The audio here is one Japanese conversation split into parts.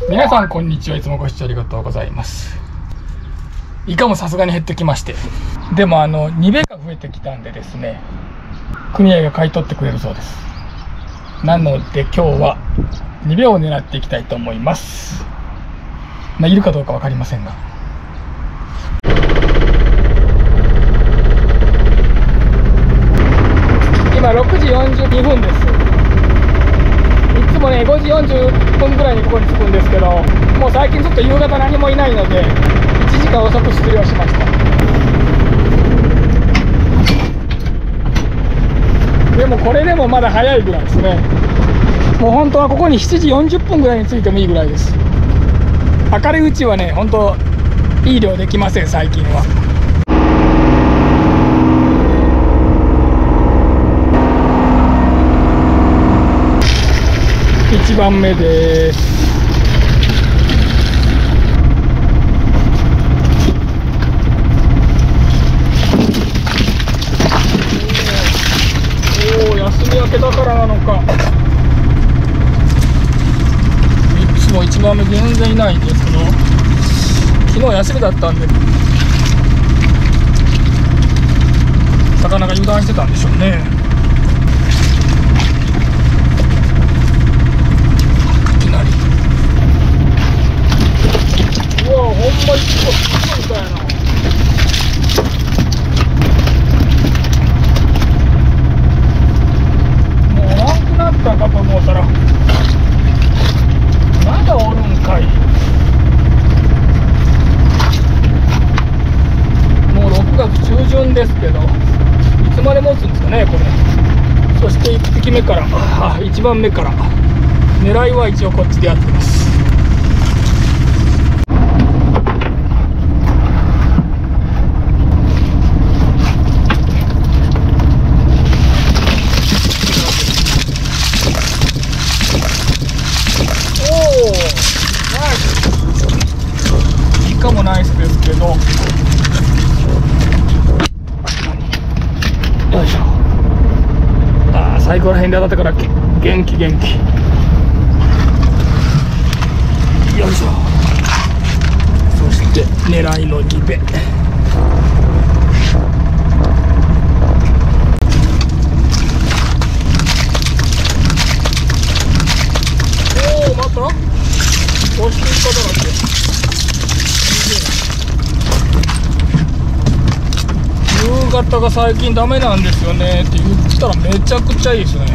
皆さんこんにちは。いつもご視聴ありがとうございます。イカもさすがに減ってきまして、でもニベが増えてきたんでですね、組合が買い取ってくれるそうです。なので今日はニベを狙っていきたいと思います。いるかどうか分かりませんが、今6時42分です。いつもね5時40分ぐらいにここに着くんですけど、もう最近ちょっと夕方何もいないので1時間遅く出漁しました。でもこれでもまだ早いぐらいですね。もう本当はここに7時40分ぐらいに着いてもいいぐらいです。明るいうちはね本当いい漁できません最近は。1番目です。おお、休み明けだからなのか、いつも1番目全然いないんですけど、昨日休みだったんで魚が油断してたんでしょうね。うわ、ほんまにすごいみたいな。もうおらんくなったんかと思ったらまだおるんかい。もう6月中旬ですけど、いつまで持つんですかねこれ。そして1匹目から1番目から狙いは一応こっちでやってます。イカもナイスですけど、よいしょ。最後ら辺で当たったから元気。よいしょ。そして狙いのリベ。おお、また押していかだらけ。夕方が最近ダメなんですよねって言ったらめちゃくちゃいいですね。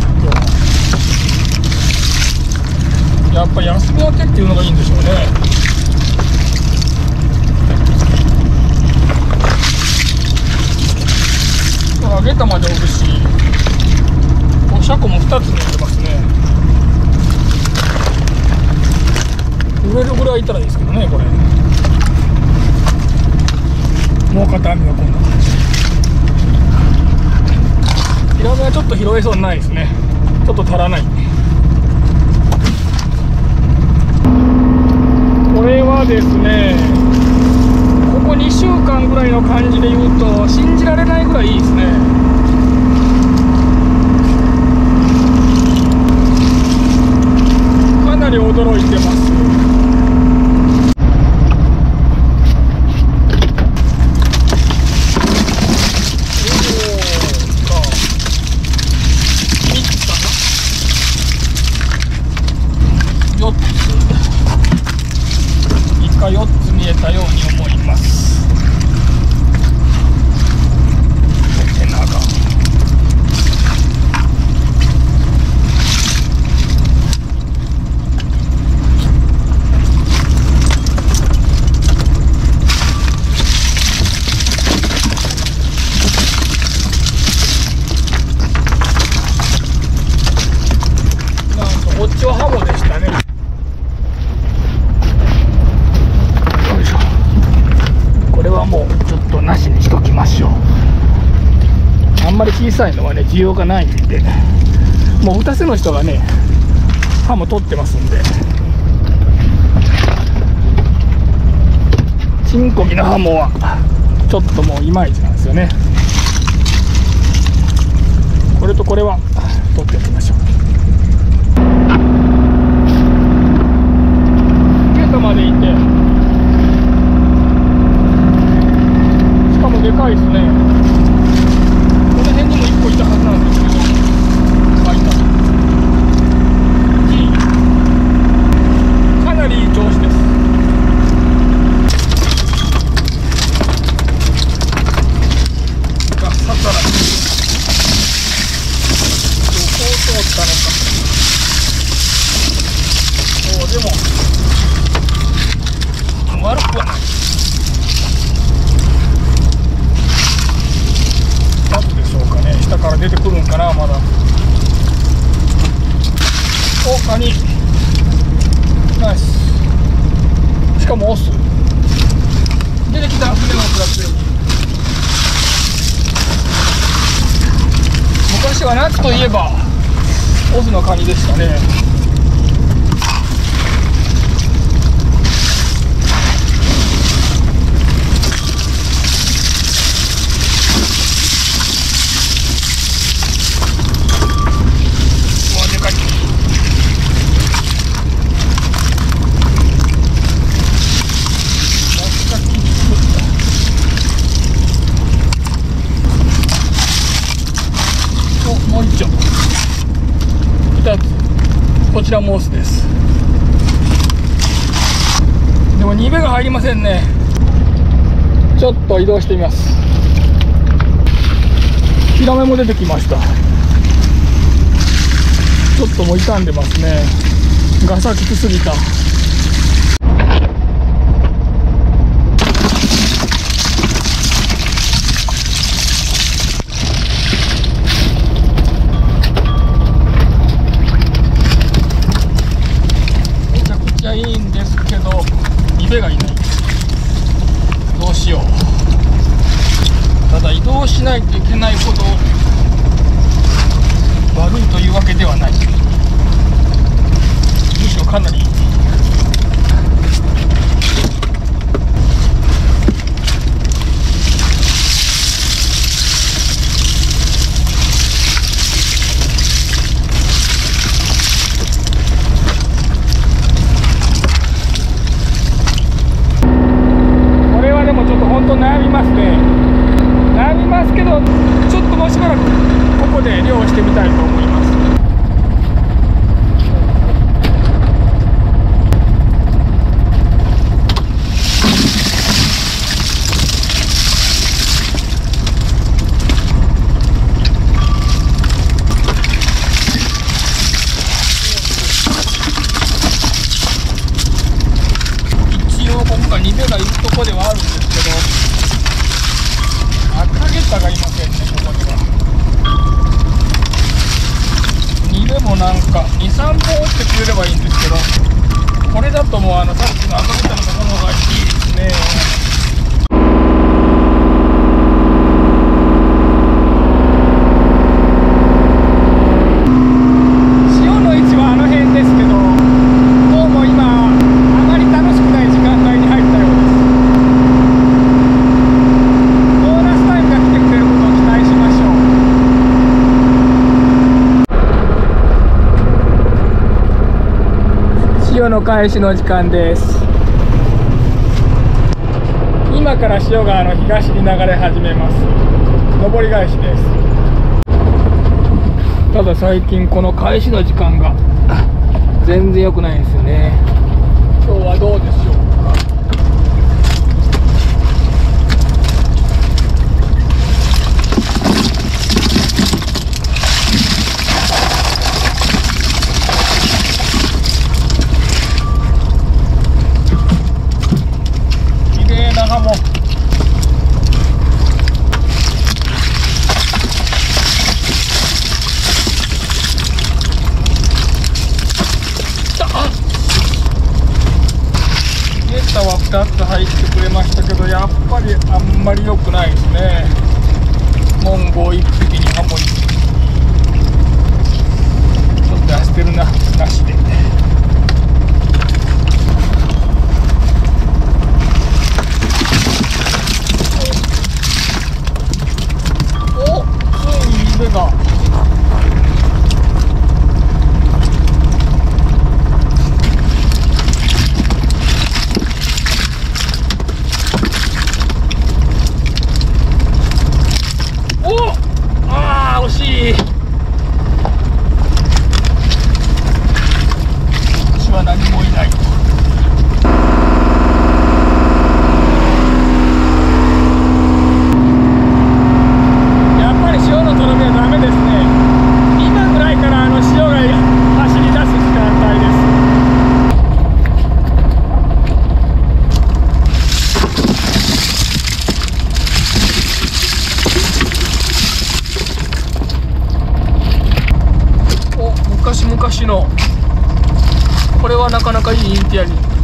やっぱ休み明けっていうのがいいんでしょうね。揚げ玉でおるし、おシャコも2つに入れますね。売れるぐらいいたらいいですけどねこれ。もう片網はこんな感じ。ヒラメはちょっと拾えそうにないですね。ちょっと足らない。これはですね、ここ2週間ぐらいの感じで言うと信じられないぐらいいいですね。かなり驚いてます。4つ見えたように思います。手長。なんとこっちはハモでしたね。もうちょっとなしにしときましょう。あんまり小さいのはね需要がないんで、もう2つの人がね歯も取ってますんで、チンコギのハモはちょっともういまいちなんですよね。これとこれは取っておきましょう。かいですね。この辺にも1個いたはずなんですけど、あ、いた。かなりいい調子です。がさたらどこを通ったのか。そうでも悪くはない。なんでしょうかね。下から出てくるんかな。まだおカニナイス。しかもオス出てきた。船の下ってる。昔は夏といえばオスのカニでしたね。もう一丁2つ。こちらもオスです。でも2ベが入りませんね。ちょっと移動してみます。ヒラメも出てきました。ちょっともう傷んでますね。ガサきつすぎた。いいんですけど2ベがいない。どうしよう。ただ移動しないといけないほど悪いというわけではない。むしろかなりいい。本当悩みますね。悩みますけど、ちょっともうしばらくここで漁をしてみたいと思います。一応ここが2ベがいるとこではあるんですけど、赤ゲタがいませんね。ここには2ベもなんか 2,3 本落ちてくれればいいんですけど、これだともうさっきの赤ゲタのところがいいですね。潮の位置はあの辺ですけど、どうも今あまり楽しくない時間帯に入ったようです。ボーナスタイムが来てくれることを期待しましょう。潮の返しの時間です。今から潮が東に流れ始めます。上り返しです。ただ最近この返しの時間が全然良くないんですよね。今日はどうでしょうか。綺麗なハモ。は2つ入ってくれましたけど、やっぱりあんまり良くないですね。モンゴウ1匹にハモリちょっと痩せてるな、なしで。お、ついに夢が。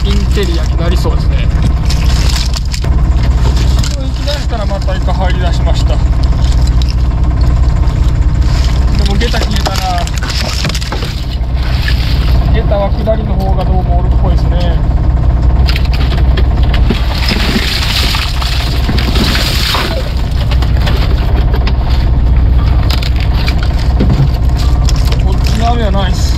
インテリアになりそうですね。行き出したらまたイカ入り出しました。でもゲタ消えたな。ゲタは下りの方がどうもおるっぽいですね。こっちの雨はないっす。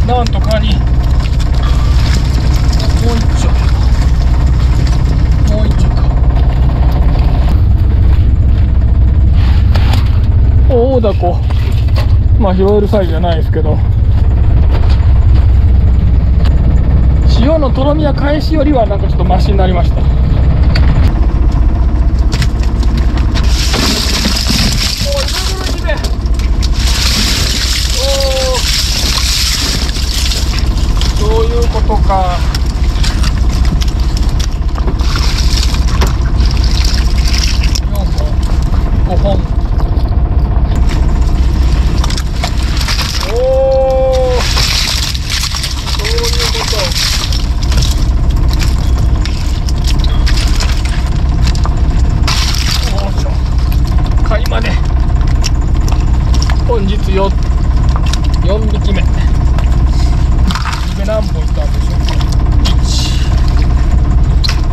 なんとカニ、もう一丁か。大ダコ、まあ拾えるサイズじゃないですけど、潮のとろみや返しよりはなんかちょっとマシになりました。そういうことか。4本5本。おお、そういうこと。おーしょ、貝まで本日4匹目。何本いったんでしょうか。1、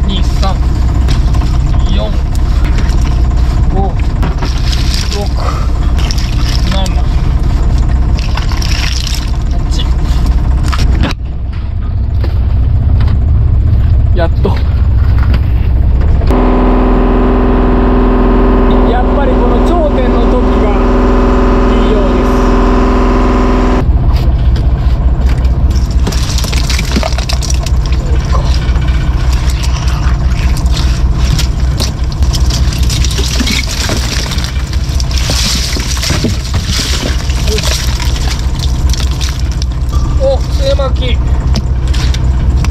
2、3、4、5、6、7、8。やっと。やっぱりこの頂点の時がいいようです。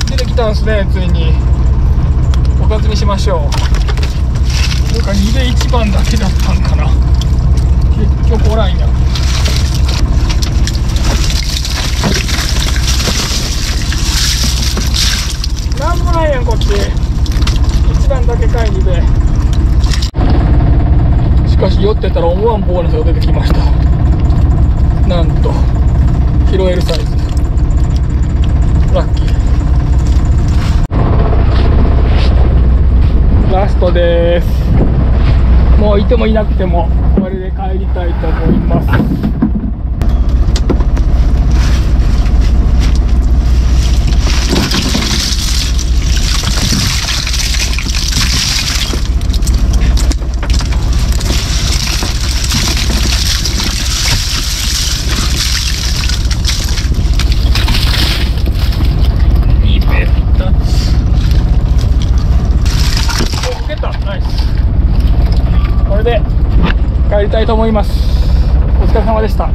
出てきたんですね、ついに。おかずにしましょう。なんか2で1番だけだったんかな。結局おらんや。なんもないやんこっち。1番だけかい2で。しかし酔ってたら思わんボーナスが出てきました。なんと拾えるサイズ。ラッキー。ラストです。もういてもいなくてもこれで帰りたいと思います。帰りたいと思います。お疲れ様でした。は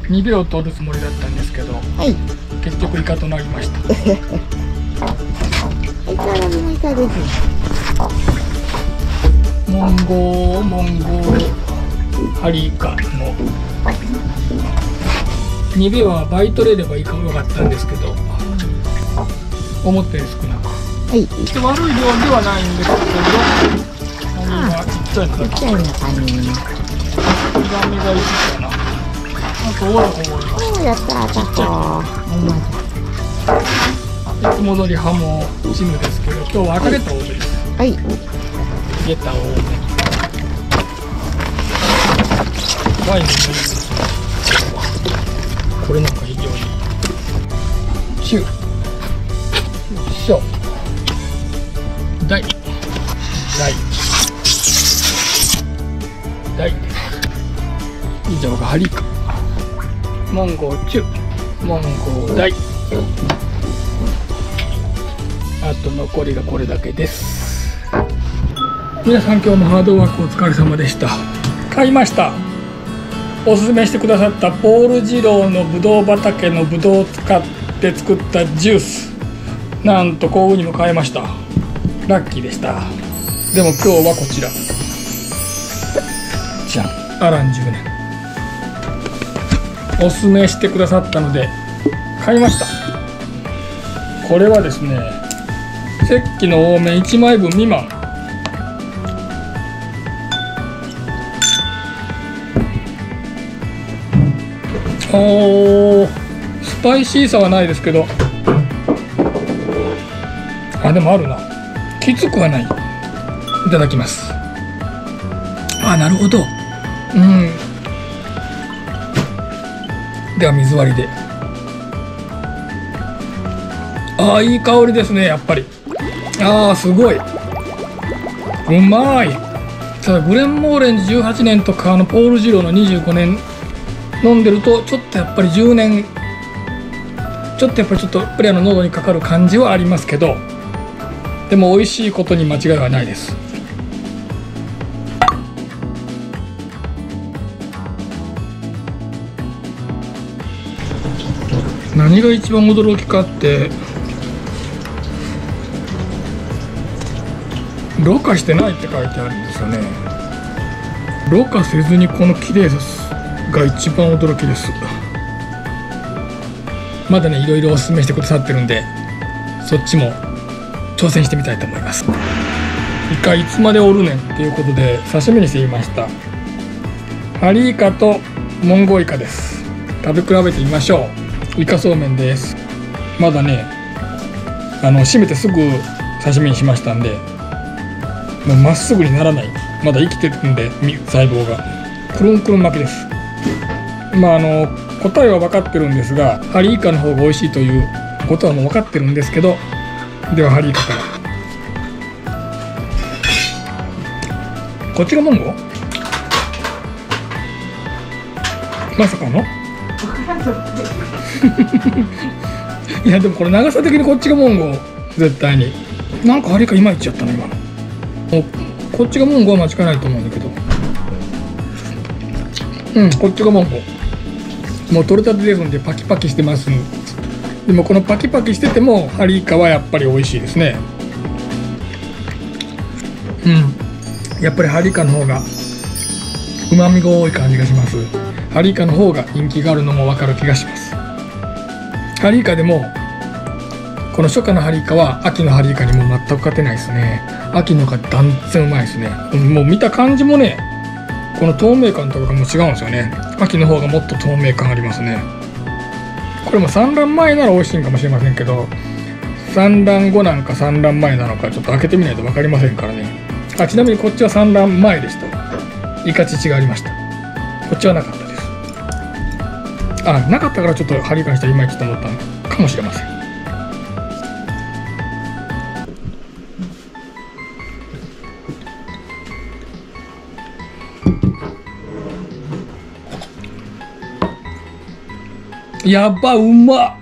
い、2秒取るつもりだったんですけど、はい、結局イカとなりました。イカラビのイカですね。モンゴハリイカの2秒は倍取れればいいかもよかったんですけど、思ったより少なく、はい、悪い量ではないんですけど、ちっちゃいのだけ。ちっちゃいのかね。2番目が1かな。あと大ダコもいます。やったー、ちっちゃい。いつも通りハモチムですけど、今日は赤ゲタ多めです。はい。ゲタ多め。ワインもいいですね。これなんか非常に。チュー。よいしょ。大。以上がハリイカ、モンゴーチュ、モンゴー大。あと残りがこれだけです。皆さん今日もハードワークお疲れ様でした。買いました。おすすめしてくださったポール・ジローのブドウ畑のブドウを使って作ったジュース、なんと幸運にも買えました。ラッキーでした。でも今日はこちらじゃん、アラン10年おすすめしてくださったので買いました。これはですね、石器の多め1枚分未満。おー、スパイシーさはないですけど、あ、でもあるな。きつくはない。いただきます。あ、なるほど。うん。では水割りで。ああ、いい香りですね、やっぱり。ああ、すごい。うまい。ただグレンモーレンジ18年とかポール・ジローの25年飲んでると、ちょっとやっぱり10年ちょっとプレイの喉にかかる感じはありますけど、でも美味しいことに間違いはないです。何が一番驚きかって、ろ過してないって書いてあるんですよね。ろ過せずにこの綺麗さが一番驚きです。まだね、いろいろおすすめしてくださってるんで、そっちも挑戦してみたいと思います。イカいつまでおるねんっていうことで刺身にしてみました。ハリイカとモンゴウイカです。食べ比べてみましょう。イカそうめんです。まだね、締めてすぐ刺身にしましたんで、もうまっすぐにならない、まだ生きてるんで細胞がくるんくるん巻きです。まあ答えは分かってるんですが、ハリイカの方が美味しいということはもう分かってるんですけど、ではハリイカから。こっちがモンゴ？まさかのいやでもこれ長さ的にこっちがモンゴ、絶対に。なんかハリイカいまいちやったな今の。こっちがモンゴは間違いないと思うんだけど、うん、こっちがモンゴ。もう取れたてですのでパキパキしてます。でもこのパキパキしててもハリイカはやっぱり美味しいですね。うん、やっぱりハリイカの方がうまみが多い感じがします。ハリイカの方が人気があるのも分かる気がします。ハリイカでもこの初夏のハリイカは秋のハリイカにも全く勝てないですね。秋のが断然うまいですね。もう見た感じもね、この透明感とかがもう違うんですよね。秋の方がもっと透明感ありますね。これも産卵前なら美味しいかもしれませんけど、産卵後なんか産卵前なのかちょっと開けてみないと分かりませんからね。あ、ちなみにこっちは産卵前でした。イカチがありました。こっちはなかったです。あ、なかったからちょっとハリイカにしたらいまいちと思ったのかもしれません。やっば、うまっ。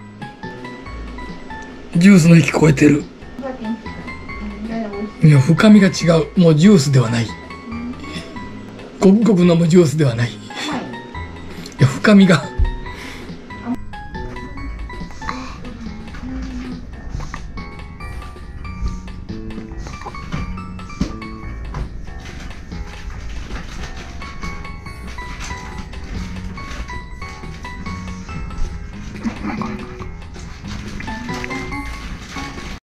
ジュースの域超えてる。いや、深みが違う。もうジュースではない。ごくごく飲むジュースではない。いや、深みが